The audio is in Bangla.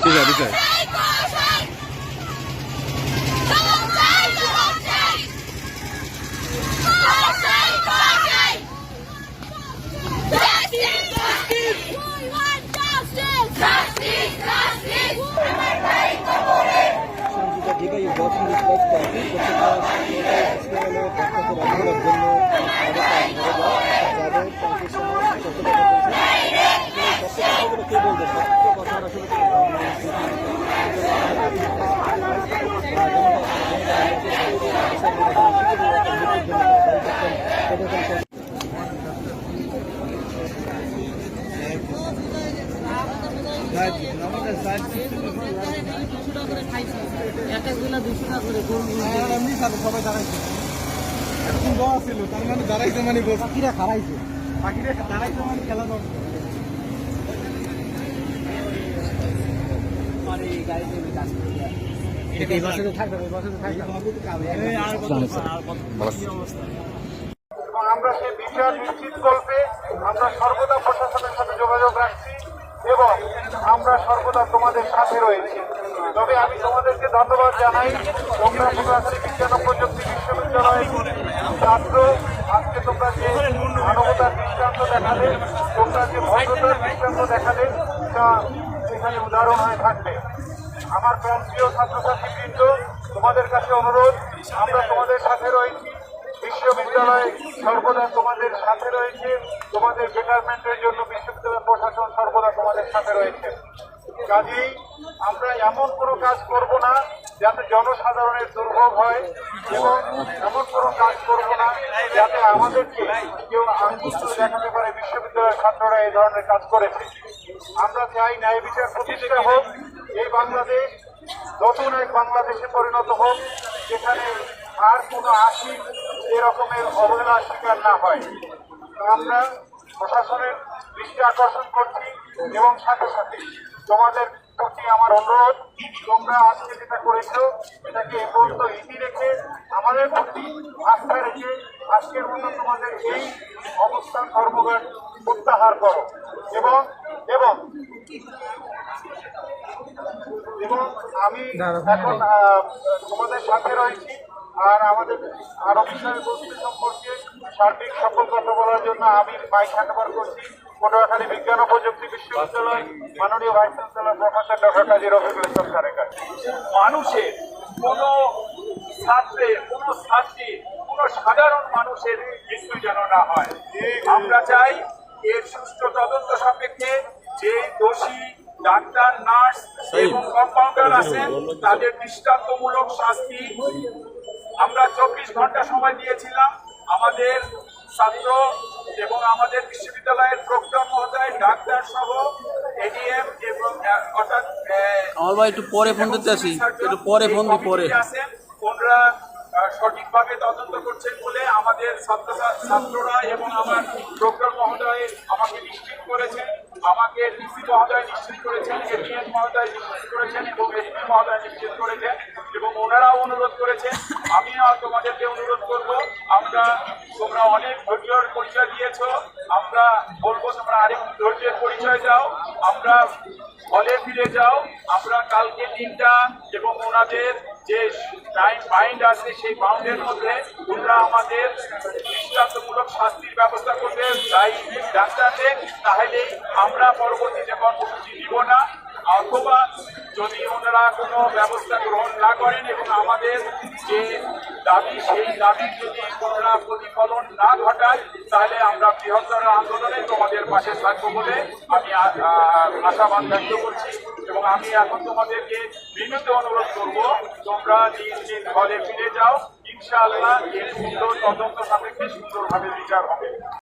বিচার সবাই দাঁড়াইছে ছিল তার মানে দাঁড়াইছে মানে পাখিরা খারাইছে পাখিরা দাঁড়াইছে মানে খেলা আমরা সেই বিচার নিশ্চিত করবে আমরা সর্বদা প্রশাসনের সাথে যোগাযোগ রাখছি এবং আমরা সর্বদা তোমাদের সাথে রয়েছি। তবে আমি তোমাদেরকে ধন্যবাদ জানাই, তোমরা সরাসরি বিজ্ঞান ও প্রযুক্তি বিশ্ববিদ্যালয়ের ছাত্র, আজকে তোমরা যে মানবতার দৃষ্টান্ত দেখালে, তোমরা যে ভদ্রতার দৃষ্টান্ত দেখালে, তা এখানে উদাহরণ হয়ে থাকবে। আমার প্রিয় ছাত্রছাত্রীবৃন্দ, তোমাদের কাছে অনুরোধ, আমরা তোমাদের সাথে রয়েছি, বিশ্ববিদ্যালয় সর্বদা তোমাদের সাথে রয়েছে, তোমাদের বেটারমেন্টের জন্য বিশ্ববিদ্যালয় প্রশাসন সর্বদা তোমাদের সাথে রয়েছে। কাজেই আমরা এমন কোনো কাজ করব না যাতে জনসাধারণের দুর্ভোগ হয় এবং এমন কোনো কাজ করব না যাতে আমাদেরকে কেউ আঙ্গুল দেখাতে পারে বিশ্ববিদ্যালয়ের ছাত্ররা এই ধরনের কাজ করেছে। আমরা চাই ন্যায় বিচার প্রতিষ্ঠা হোক, এই বাংলাদেশ নতুন এক বাংলাদেশে পরিণত হোক, যেখানে আর কোনো আশিক এরকমের অবহেলার শিকার না হয়। আমরা প্রশাসনের দৃষ্টি আকর্ষণ করছি এবং সাথে সাথে তোমাদের প্রতি আমার অনুরোধ, তোমরা আজকে যেটা করেছো এটাকে এ পর্যন্ত ইতি রেখে আমাদের প্রতি আস্থা রেখে আজকের মতো তোমাদের এই অবস্থান ধর্মঘট প্রত্যাহার করো এবং এবং এবং আমি এখন তোমাদের সাথে রয়েছি। আর আমাদের আরো বিষয় বস্তু সম্পর্কে সার্বিক সকল কথা বলার জন্য আমি মাইক হ্যান্ডওভার করছি পটুয়াখালী বিজ্ঞান ও প্রযুক্তি বিশ্ববিদ্যালয় মাননীয় ভাইস চ্যান্সেলর প্রফেসর ডক্টর কাজী রফিকুল ইসলাম স্যারের কাছে। মানুষের কোনো ছাত্রের, কোনো ছাত্রীর, কোনো সাধারণ মানুষের মৃত্যু যেন না হয়। আমরা চাই এর সুষ্ঠু তদন্ত সাপেক্ষে যে দোষী ডাক্তার, নার্স এবং কম্পাউন্ডার আছেন তাদের দৃষ্টান্তমূলক শাস্তি। আমরা 24 ঘন্টা সময় দিয়েছিলাম আমাদের ছাত্র এবং আমাদের বিশ্ববিদ্যালয়ের প্রক্টর মহোদয়, ডাক্তার সহ এডিএম এবং অর্থাৎ আমার ভাই একটু পরে ফোন করতে আসি, একটু পরে ফোন দিই পরে আছেন, ওনারা সঠিকভাবে তদন্ত করছেন বলে আমাদের ছাত্ররা এবং আমার প্রক্টর মহোদয় আমাকে নিশ্চিত করেছেন, আমাকে ডিসি মহোদয় নিশ্চিত করেছেন, এডিএম মহোদয় নিশ্চিত করেছেন এবং এসপি মহোদয় নিশ্চিত করেছেন এবং ওনারাও অনুরোধ করেছেন। আমিও তোমাদেরকে অনুরোধ করব, তোমরা অনেক ধৈর্যের পরিচয় দিয়েছ, আমরা বলবো তোমরা আরেকটু ধৈর্যের পরিচয় দাও, আমরা হলে ফিরে যাও। আমরা কালকে 3টা এবং ওনাদের যে টাইম বাইন্ড আছে সেই বাউন্ডের মধ্যে তোমরা আমাদের দৃষ্টান্তমূলক শাস্তির ব্যবস্থা করবে তাই ডাক্তারদের, তাহলে আমরা পরবর্তীতে কর্মসূচি দিব না। অথবা যদি ওনারা কোনো ব্যবস্থা গ্রহণ না করেন এবং আমাদের যে দাবি সেই দাবির যদি ওনারা প্রতিফলন না ঘটায় তাহলে আমরা বৃহত্তর আন্দোলনে তোমাদের পাশে থাকবো বলে আমি আশাবাদ ব্যক্ত করছি। এবং আমি এখন তোমাদেরকে বিনীত অনুরোধ করব, তোমরা নিজ নিজ ঘরে ফিরে যাও, ইনশাআল্লাহ এর সুন্দর তদন্ত সাপেক্ষে সুন্দরভাবে বিচার হবে।